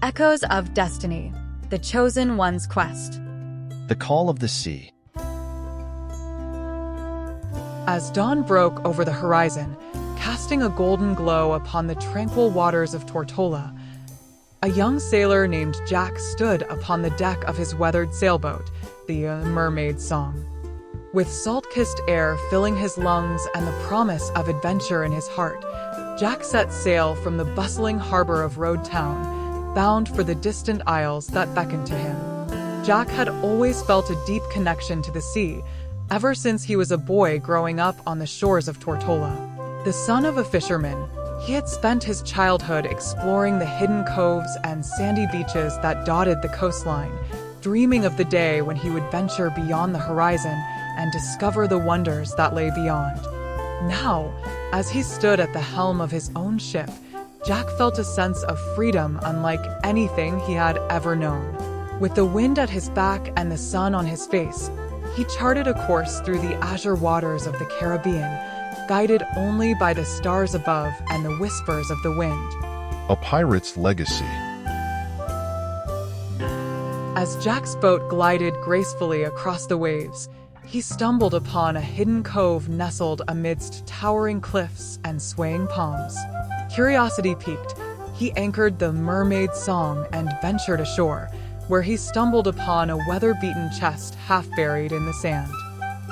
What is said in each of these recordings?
Echoes of Destiny, the Chosen One's Quest. The Call of the Sea. As dawn broke over the horizon, casting a golden glow upon the tranquil waters of Tortola, a young sailor named Jack stood upon the deck of his weathered sailboat, the Mermaid song. With salt-kissed air filling his lungs and the promise of adventure in his heart, Jack set sail from the bustling harbor of Road Town, bound for the distant isles that beckoned to him. Jack had always felt a deep connection to the sea, ever since he was a boy growing up on the shores of Tortola. The son of a fisherman, he had spent his childhood exploring the hidden coves and sandy beaches that dotted the coastline, dreaming of the day when he would venture beyond the horizon and discover the wonders that lay beyond. Now, as he stood at the helm of his own ship, Jack felt a sense of freedom unlike anything he had ever known. With the wind at his back and the sun on his face, he charted a course through the azure waters of the Caribbean, guided only by the stars above and the whispers of the wind. A pirate's legacy. As Jack's boat glided gracefully across the waves, he stumbled upon a hidden cove nestled amidst towering cliffs and swaying palms. Curiosity piqued, he anchored the Mermaid song and ventured ashore, where he stumbled upon a weather-beaten chest half buried in the sand.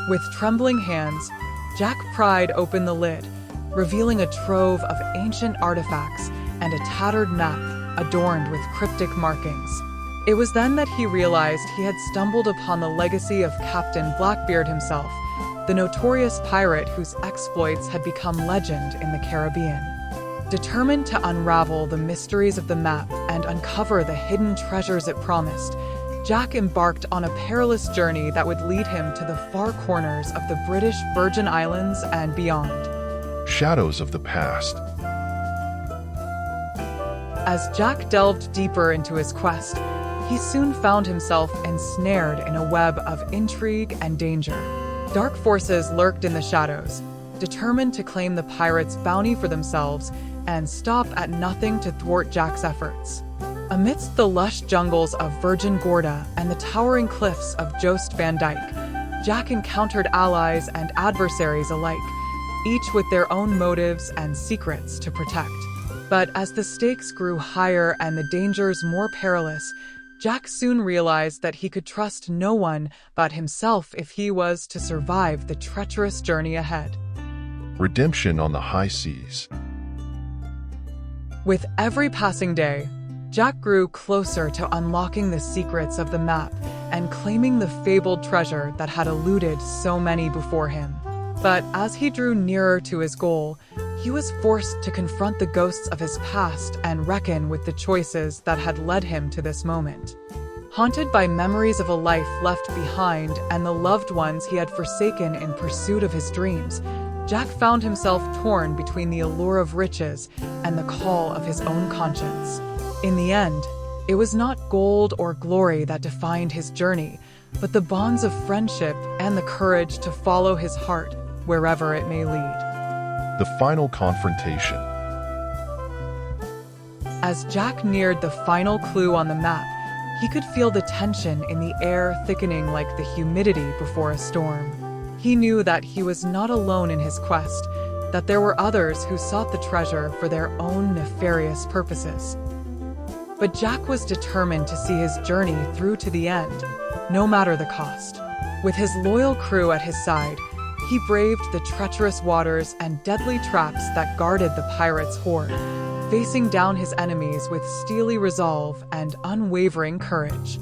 With trembling hands, Jack pried open the lid, revealing a trove of ancient artifacts and a tattered map adorned with cryptic markings. It was then that he realized he had stumbled upon the legacy of Captain Blackbeard himself, the notorious pirate whose exploits had become legend in the Caribbean. Determined to unravel the mysteries of the map and uncover the hidden treasures it promised, Jack embarked on a perilous journey that would lead him to the far corners of the British Virgin Islands and beyond. Shadows of the past. As Jack delved deeper into his quest, he soon found himself ensnared in a web of intrigue and danger. Dark forces lurked in the shadows, determined to claim the pirates' bounty for themselves and stop at nothing to thwart Jack's efforts. Amidst the lush jungles of Virgin Gorda and the towering cliffs of Jost Van Dyke, Jack encountered allies and adversaries alike, each with their own motives and secrets to protect. But as the stakes grew higher and the dangers more perilous, Jack soon realized that he could trust no one but himself if he was to survive the treacherous journey ahead. Redemption on the high seas. With every passing day, Jack grew closer to unlocking the secrets of the map and claiming the fabled treasure that had eluded so many before him. But as he drew nearer to his goal, he was forced to confront the ghosts of his past and reckon with the choices that had led him to this moment. Haunted by memories of a life left behind and the loved ones he had forsaken in pursuit of his dreams, Jack found himself torn between the allure of riches and the call of his own conscience. In the end, it was not gold or glory that defined his journey, but the bonds of friendship and the courage to follow his heart wherever it may lead. The final confrontation. As Jack neared the final clue on the map, he could feel the tension in the air thickening like the humidity before a storm. He knew that he was not alone in his quest, that there were others who sought the treasure for their own nefarious purposes. But Jack was determined to see his journey through to the end, no matter the cost. With his loyal crew at his side, he braved the treacherous waters and deadly traps that guarded the pirates' hoard, facing down his enemies with steely resolve and unwavering courage.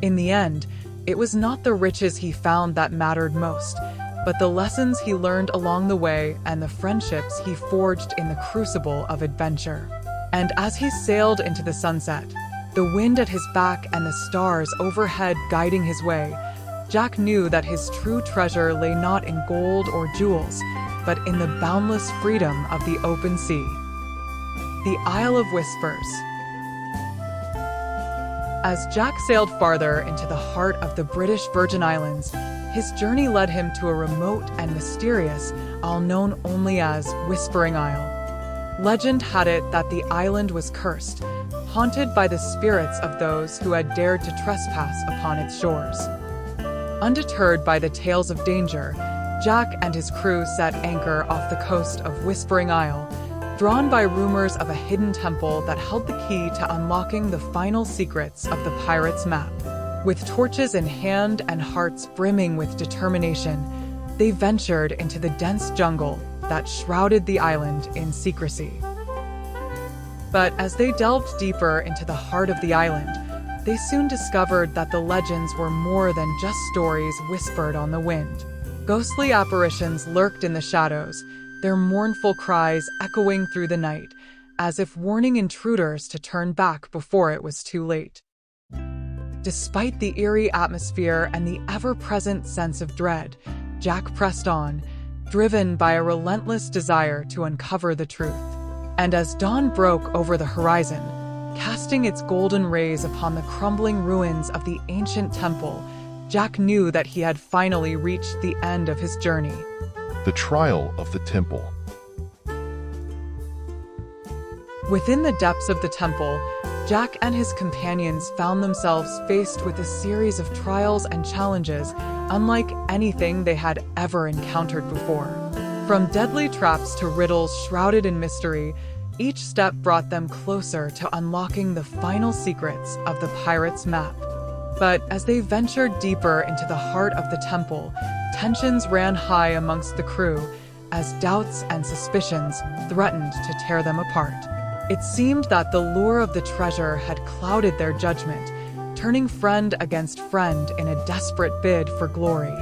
In the end, it was not the riches he found that mattered most, but the lessons he learned along the way and the friendships he forged in the crucible of adventure. And as he sailed into the sunset, the wind at his back and the stars overhead guiding his way, Jack knew that his true treasure lay not in gold or jewels, but in the boundless freedom of the open sea. The Isle of Whispers. As Jack sailed farther into the heart of the British Virgin Islands, his journey led him to a remote and mysterious isle known only as Whispering Isle. Legend had it that the island was cursed, haunted by the spirits of those who had dared to trespass upon its shores. Undeterred by the tales of danger, Jack and his crew set anchor off the coast of Whispering Isle, drawn by rumors of a hidden temple that held the key to unlocking the final secrets of the pirates' map. With torches in hand and hearts brimming with determination, they ventured into the dense jungle that shrouded the island in secrecy. But as they delved deeper into the heart of the island, they soon discovered that the legends were more than just stories whispered on the wind. Ghostly apparitions lurked in the shadows, their mournful cries echoing through the night, as if warning intruders to turn back before it was too late. Despite the eerie atmosphere and the ever-present sense of dread, Jack pressed on, driven by a relentless desire to uncover the truth. And as dawn broke over the horizon, casting its golden rays upon the crumbling ruins of the ancient temple, Jack knew that he had finally reached the end of his journey. The trial of the temple. Within the depths of the temple, Jack and his companions found themselves faced with a series of trials and challenges unlike anything they had ever encountered before. From deadly traps to riddles shrouded in mystery, each step brought them closer to unlocking the final secrets of the pirates' map. But as they ventured deeper into the heart of the temple, tensions ran high amongst the crew as doubts and suspicions threatened to tear them apart. It seemed that the lure of the treasure had clouded their judgment, turning friend against friend in a desperate bid for glory.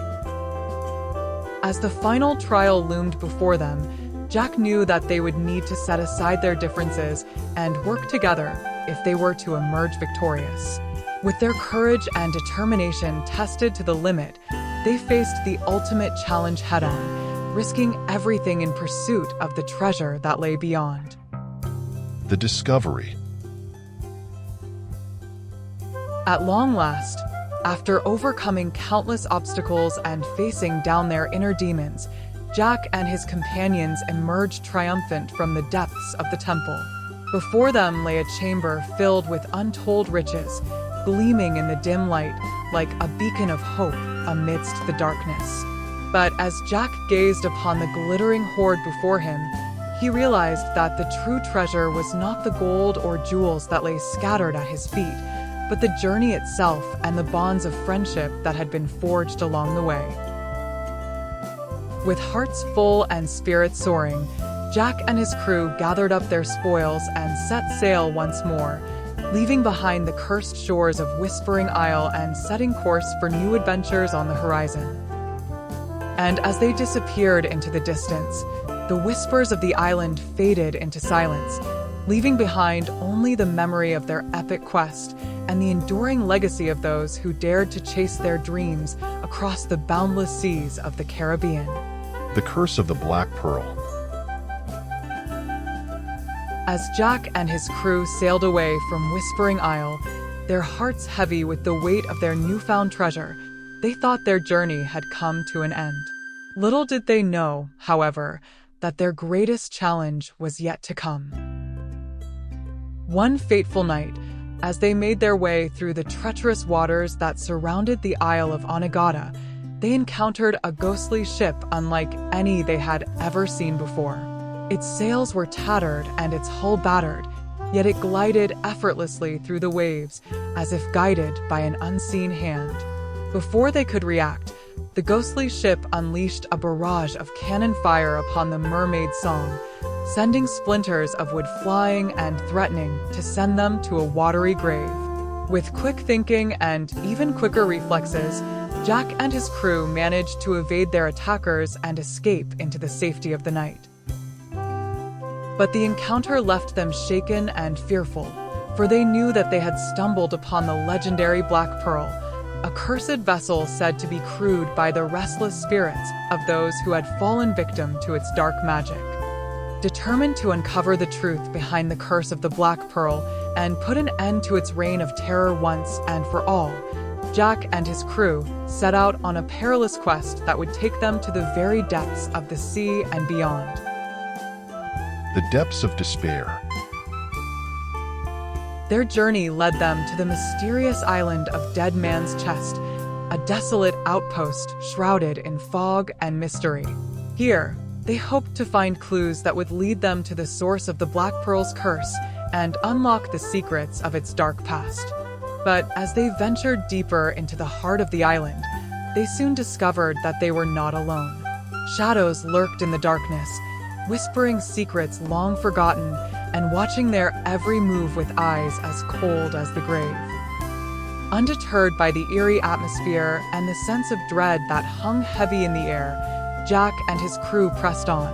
As the final trial loomed before them, Jack knew that they would need to set aside their differences and work together if they were to emerge victorious. With their courage and determination tested to the limit, they faced the ultimate challenge head-on, risking everything in pursuit of the treasure that lay beyond. The discovery. At long last, after overcoming countless obstacles and facing down their inner demons, Jack and his companions emerged triumphant from the depths of the temple. Before them lay a chamber filled with untold riches, gleaming in the dim light like a beacon of hope amidst the darkness. But as Jack gazed upon the glittering hoard before him, he realized that the true treasure was not the gold or jewels that lay scattered at his feet, but the journey itself and the bonds of friendship that had been forged along the way. With hearts full and spirits soaring, Jack and his crew gathered up their spoils and set sail once more, leaving behind the cursed shores of Whispering Isle and setting course for new adventures on the horizon. And as they disappeared into the distance, the whispers of the island faded into silence, leaving behind only the memory of their epic quest and the enduring legacy of those who dared to chase their dreams across the boundless seas of the Caribbean. The curse of the Black Pearl. As Jack and his crew sailed away from Whispering Isle, their hearts heavy with the weight of their newfound treasure, they thought their journey had come to an end. Little did they know, however, that their greatest challenge was yet to come. One fateful night, as they made their way through the treacherous waters that surrounded the Isle of Onagata, they encountered a ghostly ship unlike any they had ever seen before. Its sails were tattered and its hull battered, yet it glided effortlessly through the waves as if guided by an unseen hand. Before they could react, the ghostly ship unleashed a barrage of cannon fire upon the Mermaid song, sending splinters of wood flying and threatening to send them to a watery grave. With quick thinking and even quicker reflexes, Jack and his crew managed to evade their attackers and escape into the safety of the night. But the encounter left them shaken and fearful, for they knew that they had stumbled upon the legendary Black Pearl, a cursed vessel said to be crewed by the restless spirits of those who had fallen victim to its dark magic. Determined to uncover the truth behind the curse of the Black Pearl and put an end to its reign of terror once and for all, Jack and his crew set out on a perilous quest that would take them to the very depths of the sea and beyond. The depths of despair. Their journey led them to the mysterious island of Dead Man's Chest, a desolate outpost shrouded in fog and mystery. Here, they hoped to find clues that would lead them to the source of the Black Pearl's curse and unlock the secrets of its dark past. But as they ventured deeper into the heart of the island, they soon discovered that they were not alone. Shadows lurked in the darkness, whispering secrets long forgotten and watching their every move with eyes as cold as the grave. Undeterred by the eerie atmosphere and the sense of dread that hung heavy in the air, Jack and his crew pressed on,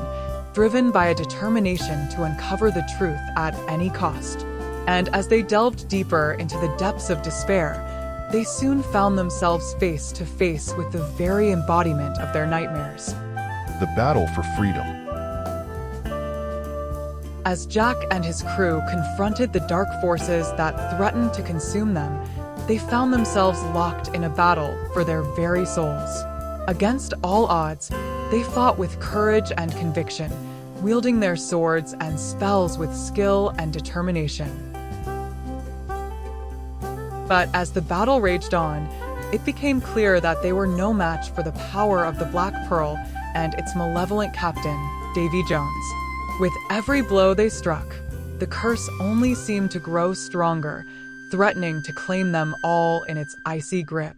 driven by a determination to uncover the truth at any cost. And as they delved deeper into the depths of despair, they soon found themselves face to face with the very embodiment of their nightmares. The battle for freedom. As Jack and his crew confronted the dark forces that threatened to consume them, they found themselves locked in a battle for their very souls. Against all odds, they fought with courage and conviction, wielding their swords and spells with skill and determination. But as the battle raged on, it became clear that they were no match for the power of the Black Pearl and its malevolent captain, Davy Jones. With every blow they struck, the curse only seemed to grow stronger, threatening to claim them all in its icy grip.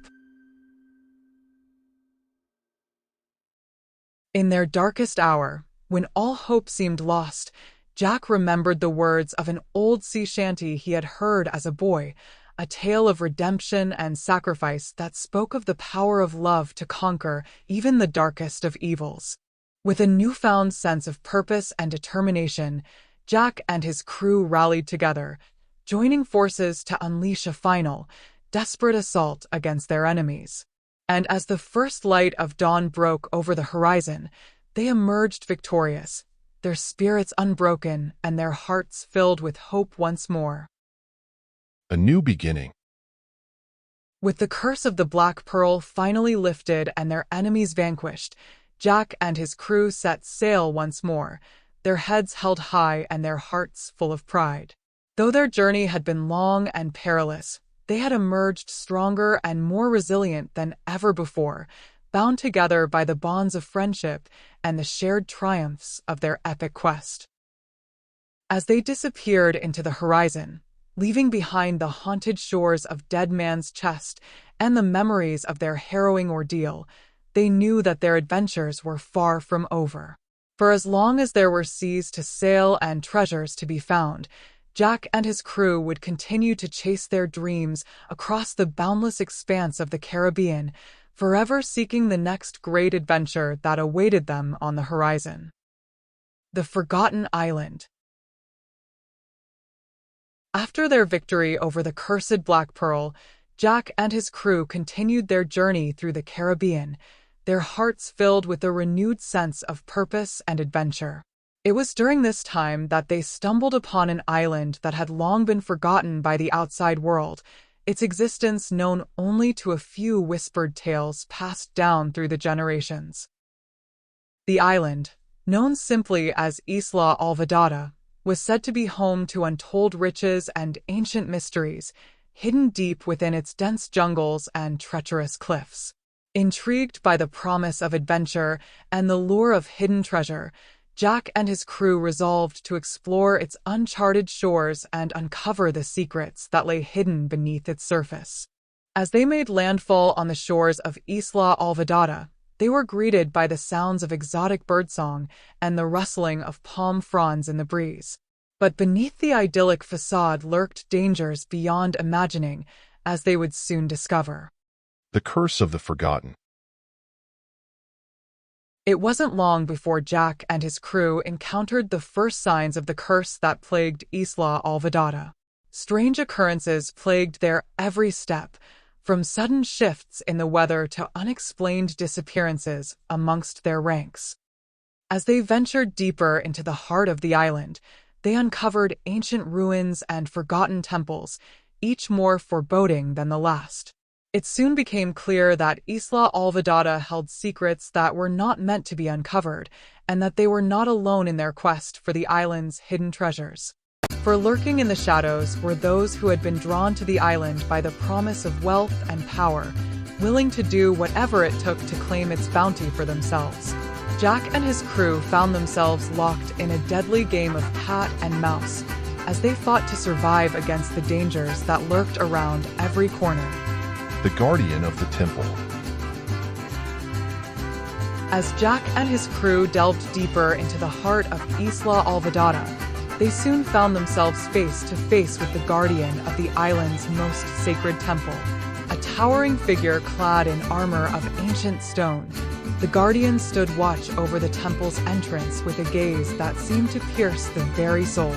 In their darkest hour, when all hope seemed lost, Jack remembered the words of an old sea shanty he had heard as a boy, a tale of redemption and sacrifice that spoke of the power of love to conquer even the darkest of evils. With a newfound sense of purpose and determination, Jack and his crew rallied together, joining forces to unleash a final, desperate assault against their enemies. And as the first light of dawn broke over the horizon, they emerged victorious, their spirits unbroken and their hearts filled with hope once more. A new beginning. With the curse of the Black Pearl finally lifted and their enemies vanquished, Jack and his crew set sail once more, their heads held high and their hearts full of pride. Though their journey had been long and perilous, they had emerged stronger and more resilient than ever before, bound together by the bonds of friendship and the shared triumphs of their epic quest. As they disappeared into the horizon, leaving behind the haunted shores of Dead Man's Chest and the memories of their harrowing ordeal, they knew that their adventures were far from over. For as long as there were seas to sail and treasures to be found, Jack and his crew would continue to chase their dreams across the boundless expanse of the Caribbean, forever seeking the next great adventure that awaited them on the horizon. The Forgotten Island. After their victory over the cursed Black Pearl, Jack and his crew continued their journey through the Caribbean, their hearts filled with a renewed sense of purpose and adventure. It was during this time that they stumbled upon an island that had long been forgotten by the outside world, its existence known only to a few whispered tales passed down through the generations. The island, known simply as Isla Olvidada, was said to be home to untold riches and ancient mysteries, hidden deep within its dense jungles and treacherous cliffs. Intrigued by the promise of adventure and the lure of hidden treasure, Jack and his crew resolved to explore its uncharted shores and uncover the secrets that lay hidden beneath its surface. As they made landfall on the shores of Isla Olvidada, they were greeted by the sounds of exotic birdsong and the rustling of palm fronds in the breeze. But beneath the idyllic facade lurked dangers beyond imagining, as they would soon discover. The curse of the forgotten. It wasn't long before Jack and his crew encountered the first signs of the curse that plagued Isla Olvidada. Strange occurrences plagued their every step, from sudden shifts in the weather to unexplained disappearances amongst their ranks. As they ventured deeper into the heart of the island, they uncovered ancient ruins and forgotten temples, each more foreboding than the last. It soon became clear that Isla Olvidada held secrets that were not meant to be uncovered, and that they were not alone in their quest for the island's hidden treasures. For lurking in the shadows were those who had been drawn to the island by the promise of wealth and power, willing to do whatever it took to claim its bounty for themselves. Jack and his crew found themselves locked in a deadly game of cat and mouse as they fought to survive against the dangers that lurked around every corner. The guardian of the temple. As Jack and his crew delved deeper into the heart of Isla Olvidada, they soon found themselves face to face with the guardian of the island's most sacred temple, a towering figure clad in armor of ancient stone. The guardian stood watch over the temple's entrance with a gaze that seemed to pierce the very soul.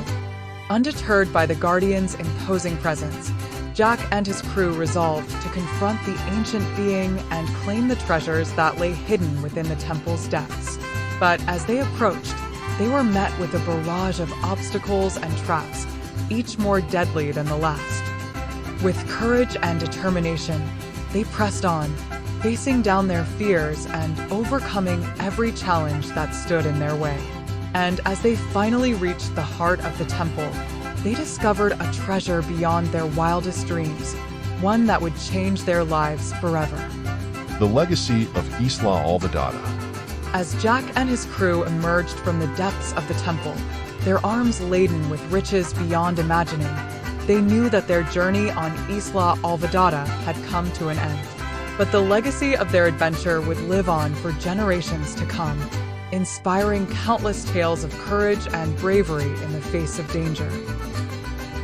Undeterred by the guardian's imposing presence, Jack and his crew resolved to confront the ancient being and claim the treasures that lay hidden within the temple's depths. But as they approached, they were met with a barrage of obstacles and traps, each more deadly than the last. With courage and determination, they pressed on, facing down their fears and overcoming every challenge that stood in their way. And as they finally reached the heart of the temple, they discovered a treasure beyond their wildest dreams, one that would change their lives forever. The legacy of Isla Olvidada. As Jack and his crew emerged from the depths of the temple, their arms laden with riches beyond imagining, they knew that their journey on Isla Olvidada had come to an end. But the legacy of their adventure would live on for generations to come, inspiring countless tales of courage and bravery in the face of danger.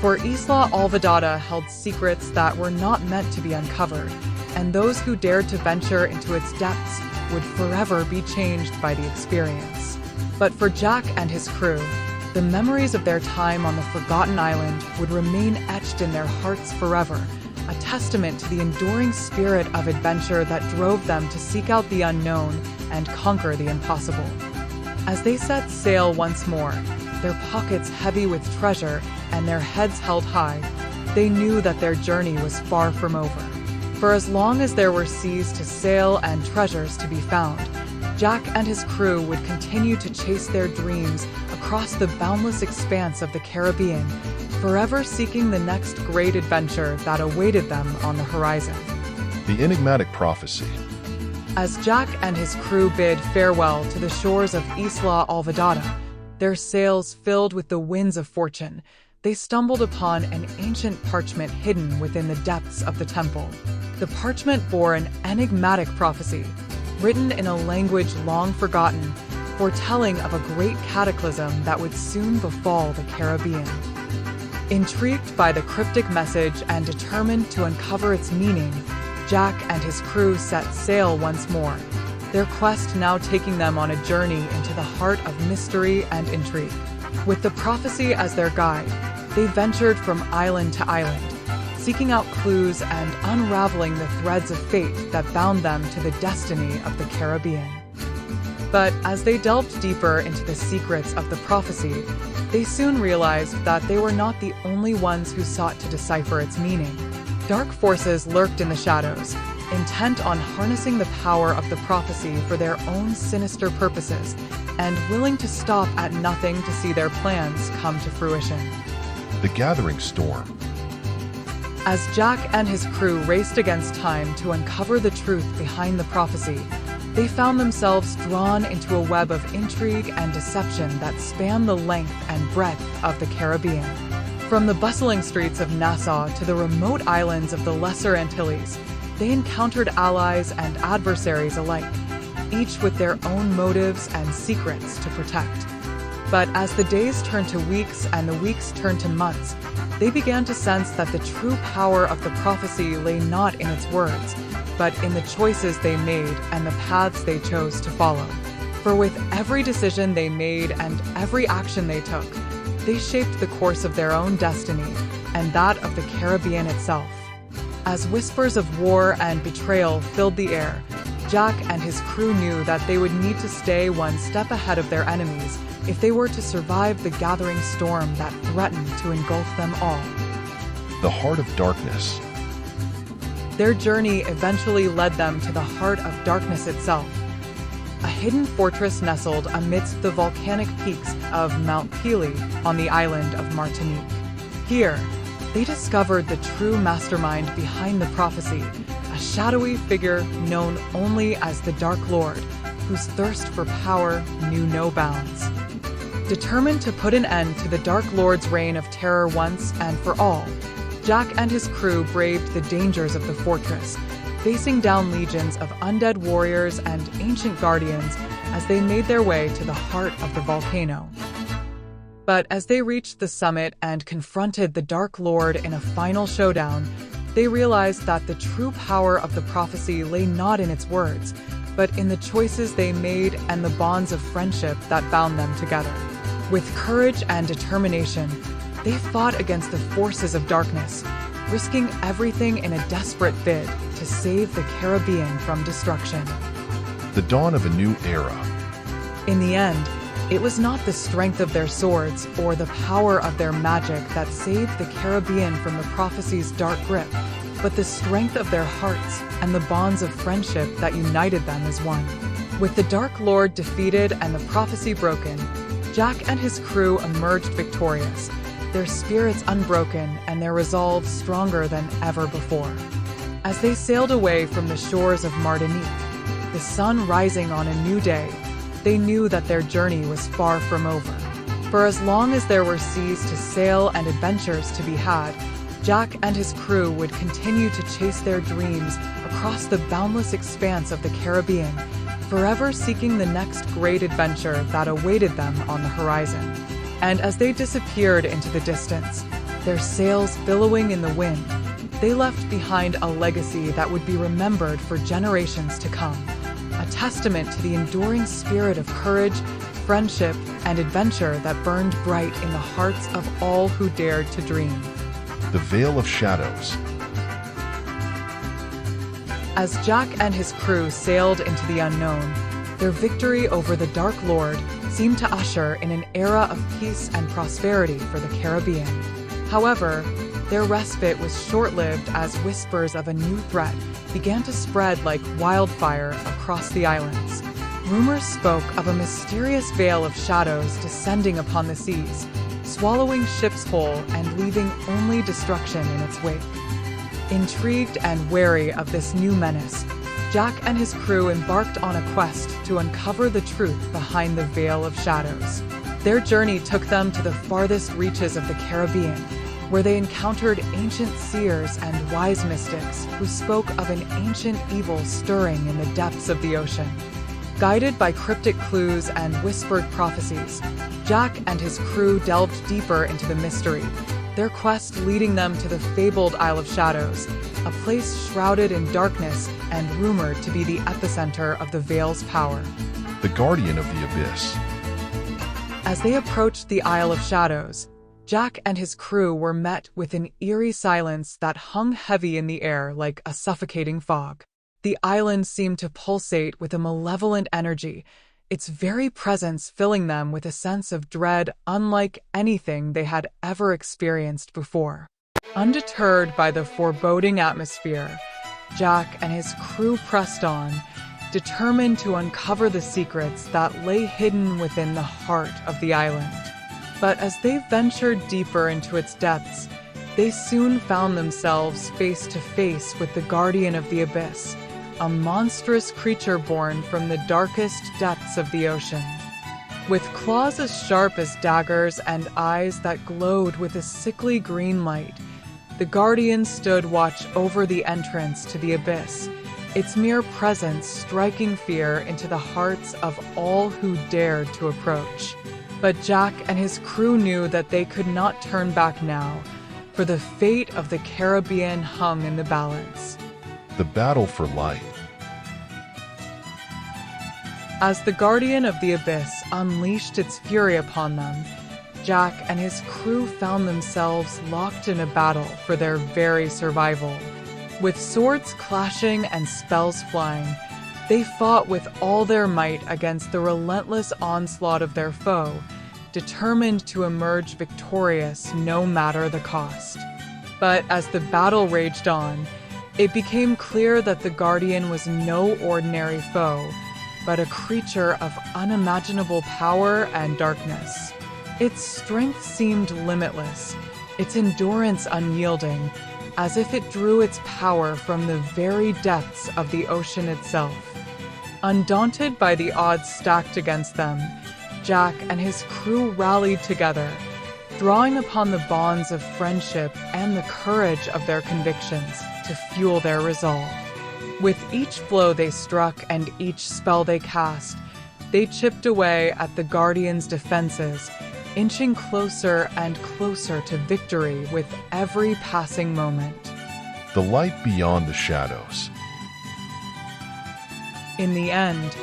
For Isla Olvidada held secrets that were not meant to be uncovered, and those who dared to venture into its depths would forever be changed by the experience. But for Jack and his crew, the memories of their time on the forgotten island would remain etched in their hearts forever, a testament to the enduring spirit of adventure that drove them to seek out the unknown and conquer the impossible. As they set sail once more, their pockets heavy with treasure and their heads held high, they knew that their journey was far from over. For as long as there were seas to sail and treasures to be found, Jack and his crew would continue to chase their dreams across the boundless expanse of the Caribbean, forever seeking the next great adventure that awaited them on the horizon. The enigmatic prophecy. As Jack and his crew bid farewell to the shores of Isla Olvidada, their sails filled with the winds of fortune, they stumbled upon an ancient parchment hidden within the depths of the temple. The parchment bore an enigmatic prophecy, written in a language long forgotten, foretelling of a great cataclysm that would soon befall the Caribbean. Intrigued by the cryptic message and determined to uncover its meaning, Jack and his crew set sail once more, their quest now taking them on a journey into the heart of mystery and intrigue. With the prophecy as their guide, they ventured from island to island, seeking out clues and unraveling the threads of fate that bound them to the destiny of the Caribbean. But as they delved deeper into the secrets of the prophecy, they soon realized that they were not the only ones who sought to decipher its meaning. Dark forces lurked in the shadows, intent on harnessing the power of the prophecy for their own sinister purposes, and willing to stop at nothing to see their plans come to fruition. The gathering storm. As Jack and his crew raced against time to uncover the truth behind the prophecy, they found themselves drawn into a web of intrigue and deception that spanned the length and breadth of the Caribbean. From the bustling streets of Nassau to the remote islands of the Lesser Antilles, they encountered allies and adversaries alike, each with their own motives and secrets to protect. But as the days turned to weeks and the weeks turned to months, they began to sense that the true power of the prophecy lay not in its words, but in the choices they made and the paths they chose to follow. For with every decision they made and every action they took, they shaped the course of their own destiny and that of the Caribbean itself. As whispers of war and betrayal filled the air, Jack and his crew knew that they would need to stay one step ahead of their enemies if they were to survive the gathering storm that threatened to engulf them all. The heart of darkness. Their journey eventually led them to the heart of darkness itself. a hidden fortress nestled amidst the volcanic peaks of Mount Pelee on the island of Martinique. Here, they discovered the true mastermind behind the prophecy, a shadowy figure known only as the Dark Lord, whose thirst for power knew no bounds. Determined to put an end to the Dark Lord's reign of terror once and for all, Jack and his crew braved the dangers of the fortress, facing down legions of undead warriors and ancient guardians as they made their way to the heart of the volcano. But as they reached the summit and confronted the Dark Lord in a final showdown, they realized that the true power of the prophecy lay not in its words, but in the choices they made and the bonds of friendship that bound them together. With courage and determination, they fought against the forces of darkness, risking everything in a desperate bid to save the Caribbean from destruction. The dawn of a new era. In the end, it was not the strength of their swords or the power of their magic that saved the Caribbean from the prophecy's dark grip, but the strength of their hearts and the bonds of friendship that united them as one. With the Dark Lord defeated and the prophecy broken, Jack and his crew emerged victorious, their spirits unbroken and their resolve stronger than ever before. As they sailed away from the shores of Martinique, the sun rising on a new day, they knew that their journey was far from over. For as long as there were seas to sail and adventures to be had, Jack and his crew would continue to chase their dreams across the boundless expanse of the Caribbean, forever seeking the next great adventure that awaited them on the horizon. And as they disappeared into the distance, their sails billowing in the wind, they left behind a legacy that would be remembered for generations to come, a testament to the enduring spirit of courage, friendship, and adventure that burned bright in the hearts of all who dared to dream. The Veil of Shadows. As Jack and his crew sailed into the unknown, their victory over the Dark Lord seemed to usher in an era of peace and prosperity for the Caribbean. However, their respite was short-lived as whispers of a new threat began to spread like wildfire across the islands. Rumors spoke of a mysterious veil of shadows descending upon the seas, swallowing ships whole and leaving only destruction in its wake. Intrigued and wary of this new menace, Jack and his crew embarked on a quest to uncover the truth behind the Veil of Shadows. Their journey took them to the farthest reaches of the Caribbean, where they encountered ancient seers and wise mystics who spoke of an ancient evil stirring in the depths of the ocean. Guided by cryptic clues and whispered prophecies, Jack and his crew delved deeper into the mystery, their quest leading them to the fabled Isle of Shadows, a place shrouded in darkness and rumored to be the epicenter of the Veil's power. The Guardian of the Abyss. As they approached the Isle of Shadows, Jack and his crew were met with an eerie silence that hung heavy in the air like a suffocating fog. The island seemed to pulsate with a malevolent energy, its very presence filling them with a sense of dread unlike anything they had ever experienced before. Undeterred by the foreboding atmosphere, Jack and his crew pressed on, determined to uncover the secrets that lay hidden within the heart of the island. But as they ventured deeper into its depths, they soon found themselves face to face with the Guardian of the Abyss, a monstrous creature born from the darkest depths of the ocean. With claws as sharp as daggers and eyes that glowed with a sickly green light, the Guardian stood watch over the entrance to the abyss, its mere presence striking fear into the hearts of all who dared to approach. But Jack and his crew knew that they could not turn back now, for the fate of the Caribbean hung in the balance. The Battle for Life. As the Guardian of the Abyss unleashed its fury upon them, Jack and his crew found themselves locked in a battle for their very survival. With swords clashing and spells flying, they fought with all their might against the relentless onslaught of their foe, determined to emerge victorious no matter the cost. But as the battle raged on, it became clear that the Guardian was no ordinary foe, but a creature of unimaginable power and darkness. Its strength seemed limitless, its endurance unyielding, as if it drew its power from the very depths of the ocean itself. Undaunted by the odds stacked against them, Jack and his crew rallied together, drawing upon the bonds of friendship and the courage of their convictions to fuel their resolve. With each blow they struck and each spell they cast, they chipped away at the Guardian's defenses, inching closer and closer to victory with every passing moment. The light beyond the shadows. In the end,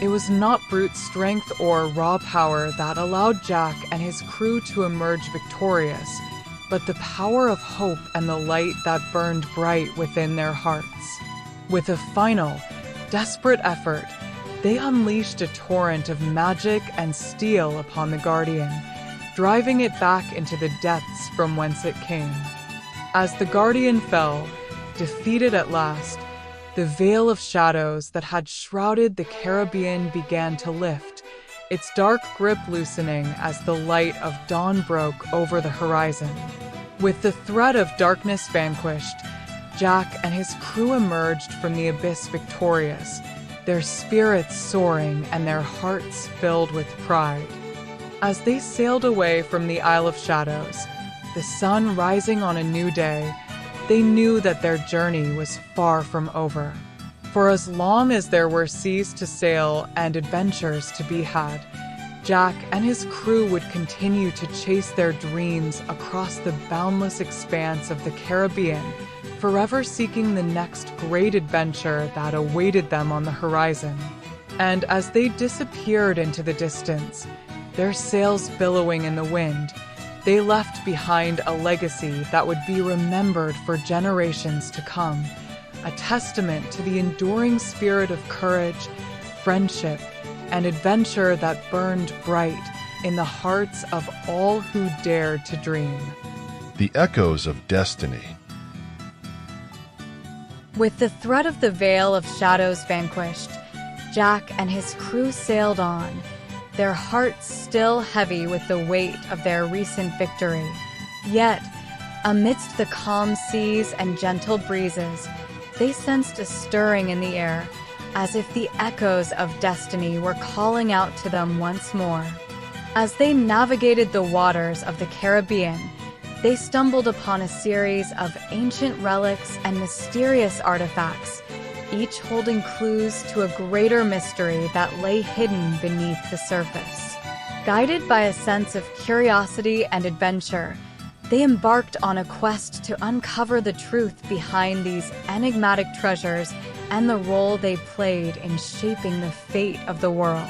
it was not brute strength or raw power that allowed Jack and his crew to emerge victorious, but the power of hope and the light that burned bright within their hearts. With a final, desperate effort, they unleashed a torrent of magic and steel upon the Guardian, driving it back into the depths from whence it came. As the Guardian fell, defeated at last, the veil of shadows that had shrouded the Caribbean began to lift, its dark grip loosening as the light of dawn broke over the horizon. With the threat of darkness vanquished, Jack and his crew emerged from the abyss victorious, their spirits soaring and their hearts filled with pride. As they sailed away from the Isle of Shadows, the sun rising on a new day, they knew that their journey was far from over. For as long as there were seas to sail and adventures to be had, Jack and his crew would continue to chase their dreams across the boundless expanse of the Caribbean, forever seeking the next great adventure that awaited them on the horizon. And as they disappeared into the distance, their sails billowing in the wind, they left behind a legacy that would be remembered for generations to come, a testament to the enduring spirit of courage, friendship, and adventure that burned bright in the hearts of all who dared to dream. The echoes of destiny. With the threat of the veil of shadows vanquished, Jack and his crew sailed on, their hearts still heavy with the weight of their recent victory. Yet, amidst the calm seas and gentle breezes, they sensed a stirring in the air, as if the echoes of destiny were calling out to them once more. As they navigated the waters of the Caribbean, they stumbled upon a series of ancient relics and mysterious artifacts, each holding clues to a greater mystery that lay hidden beneath the surface. Guided by a sense of curiosity and adventure, they embarked on a quest to uncover the truth behind these enigmatic treasures and the role they played in shaping the fate of the world.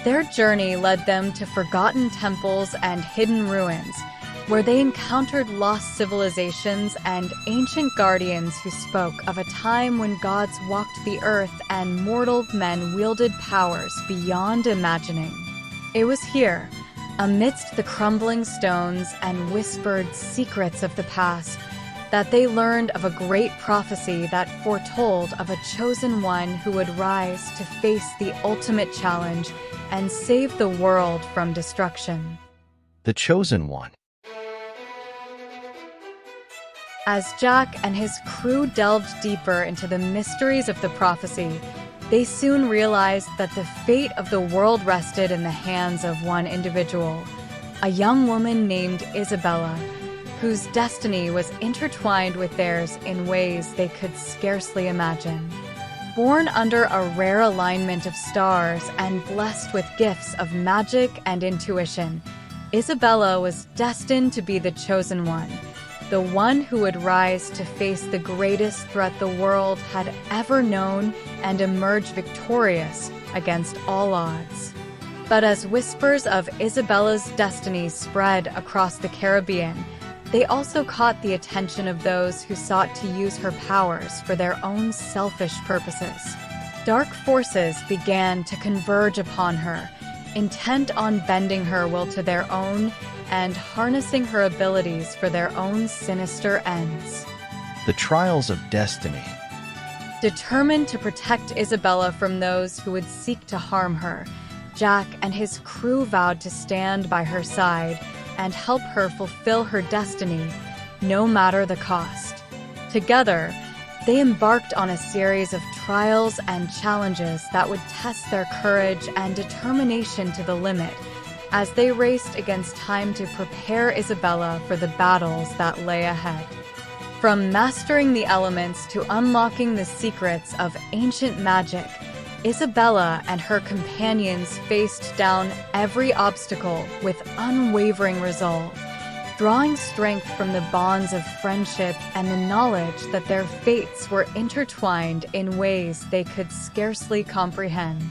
Their journey led them to forgotten temples and hidden ruins, where they encountered lost civilizations and ancient guardians who spoke of a time when gods walked the earth and mortal men wielded powers beyond imagining. It was here, amidst the crumbling stones and whispered secrets of the past, that they learned of a great prophecy that foretold of a chosen one who would rise to face the ultimate challenge and save the world from destruction. The Chosen One. As Jack and his crew delved deeper into the mysteries of the prophecy, they soon realized that the fate of the world rested in the hands of one individual, a young woman named Isabella, whose destiny was intertwined with theirs in ways they could scarcely imagine. Born under a rare alignment of stars and blessed with gifts of magic and intuition, Isabella was destined to be the chosen one, the one who would rise to face the greatest threat the world had ever known and emerge victorious against all odds. But as whispers of Isabella's destiny spread across the Caribbean, they also caught the attention of those who sought to use her powers for their own selfish purposes. Dark forces began to converge upon her, intent on bending her will to their own and harnessing her abilities for their own sinister ends. The Trials of Destiny. Determined to protect Isabella from those who would seek to harm her, Jack and his crew vowed to stand by her side and help her fulfill her destiny, no matter the cost. Together, they embarked on a series of trials and challenges that would test their courage and determination to the limit as they raced against time to prepare Isabella for the battles that lay ahead. From mastering the elements to unlocking the secrets of ancient magic, Isabella and her companions faced down every obstacle with unwavering resolve, drawing strength from the bonds of friendship and the knowledge that their fates were intertwined in ways they could scarcely comprehend.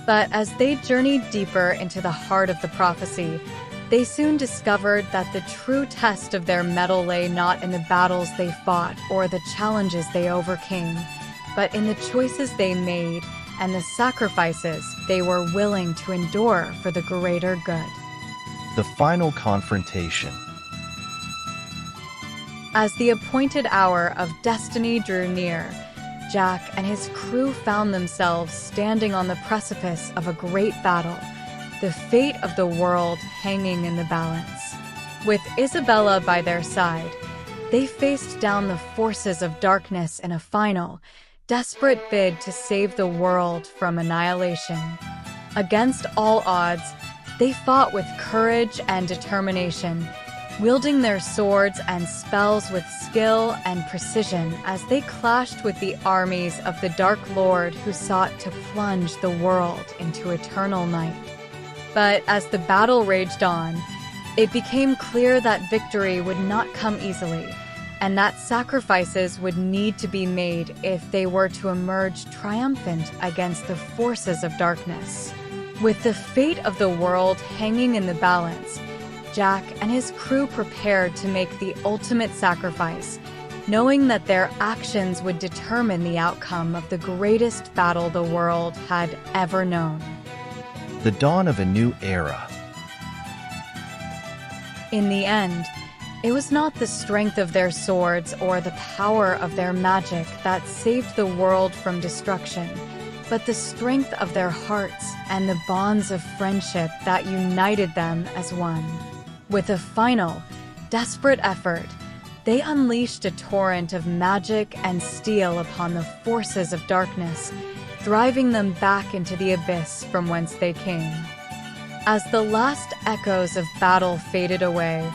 But as they journeyed deeper into the heart of the prophecy, they soon discovered that the true test of their mettle lay not in the battles they fought or the challenges they overcame, but in the choices they made and the sacrifices they were willing to endure for the greater good. The final confrontation. As the appointed hour of destiny drew near, Jack and his crew found themselves standing on the precipice of a great battle, the fate of the world hanging in the balance. With Isabella by their side, they faced down the forces of darkness in a final, desperate bid to save the world from annihilation. Against all odds, they fought with courage and determination, wielding their swords and spells with skill and precision as they clashed with the armies of the Dark Lord who sought to plunge the world into eternal night. But as the battle raged on, it became clear that victory would not come easily, and that sacrifices would need to be made if they were to emerge triumphant against the forces of darkness. With the fate of the world hanging in the balance, Jack and his crew prepared to make the ultimate sacrifice, knowing that their actions would determine the outcome of the greatest battle the world had ever known. The dawn of a new era. In the end, it was not the strength of their swords or the power of their magic that saved the world from destruction, but the strength of their hearts and the bonds of friendship that united them as one. With a final, desperate effort, they unleashed a torrent of magic and steel upon the forces of darkness, driving them back into the abyss from whence they came. As the last echoes of battle faded away,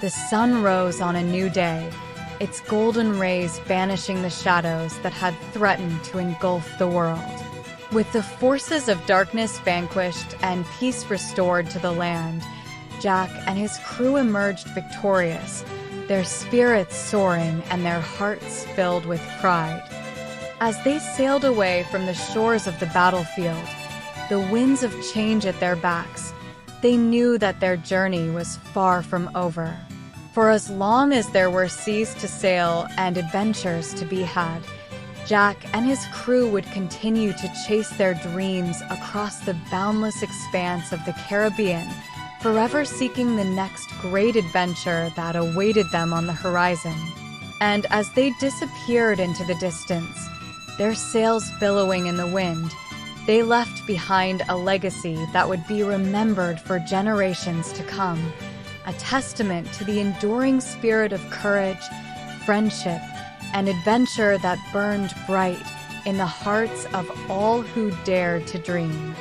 the sun rose on a new day, its golden rays banishing the shadows that had threatened to engulf the world. With the forces of darkness vanquished and peace restored to the land, Jack and his crew emerged victorious, their spirits soaring and their hearts filled with pride. As they sailed away from the shores of the battlefield, the winds of change at their backs, they knew that their journey was far from over. For as long as there were seas to sail and adventures to be had, Jack and his crew would continue to chase their dreams across the boundless expanse of the Caribbean, forever seeking the next great adventure that awaited them on the horizon. And as they disappeared into the distance, their sails billowing in the wind, they left behind a legacy that would be remembered for generations to come, a testament to the enduring spirit of courage, friendship, and adventure that burned bright in the hearts of all who dared to dream.